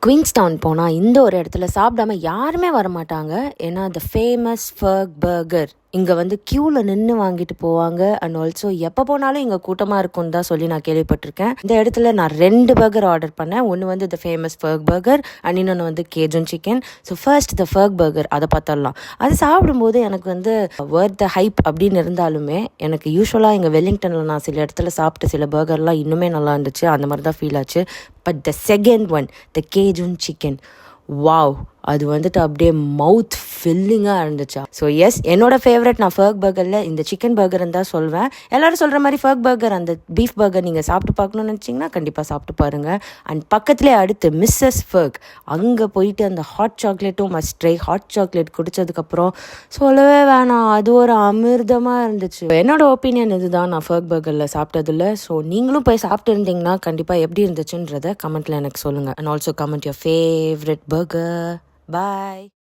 Queenstown போனால் இந்த ஒரு இடத்துல சாப்பிடாம யாருமே வரமாட்டாங்க. ஏன்னா த ஃபேமஸ் ஃபர்க் பர்கர் இங்கே வந்து க்யூவில் நின்று வாங்கிட்டு போவாங்க. அண்ட் ஆல்சோ எப்போ போனாலும் இங்கே கூட்டமாக இருக்கும்னு தான் சொல்லி நான் கேள்விப்பட்டிருக்கேன். இந்த இடத்துல நான் 2 பர்கர் ஆர்டர் பண்ணேன். ஒன்று வந்து the famous Ferg burger and இன்னொன்று வந்து Cajun chicken. So first the Ferg burger அதை பார்த்துடலாம். அது சாப்பிடும்போது எனக்கு வந்து வர்த் த ஹைப் அப்படின்னு இருந்தாலுமே எனக்கு யூஸ்வலாக இங்கே வெல்லிங்டனில் நான் சில இடத்துல சாப்பிட்ட சில பர்கர்லாம் இன்னுமே நல்லா இருந்துச்சு. அந்த மாதிரி தான் ஃபீல் ஆச்சு. But the second one, the Cajun chicken, wow, அது வந்துட்டு அப்படியே மவுத் ஃபில்லிங்காக இருந்துச்சா. ஸோ எஸ், என்னோட ஃபேவரட் நான் ஃபர்க் பர்கரில் இந்த சிக்கன் பர்கர்ன்னு தான் சொல்வேன். எல்லோரும் சொல்கிற மாதிரி ஃபர்க் பர்கர், அந்த பீஃப் பர்கர் நீங்கள் சாப்பிட்டு பார்க்கணும்னு நினச்சிங்கன்னா கண்டிப்பாக சாப்பிட்டு பாருங்கள். அண்ட் பக்கத்துலேயே அடுத்து மிஸ்ஸஸ் ஃபர்க், அங்கே போயிட்டு அந்த ஹாட் சாக்லேட்டும் மஸ்ட் ட்ரை. ஹாட் சாக்லேட் குடித்ததுக்கப்புறம் சொல்லவே வேணாம், அது ஒரு அமிர்தமாக இருந்துச்சு. என்னோட ஒப்பீனியன் இதுதான் நான் ஃபர்க் பர்கரில் சாப்பிட்டதில்ல. ஸோ நீங்களும் போய் சாப்பிட்டு இருந்தீங்கன்னா கண்டிப்பாக எப்படி இருந்துச்சுன்றதை கமெண்ட்டில் எனக்கு சொல்லுங்கள். And also comment your favourite burger. Bye.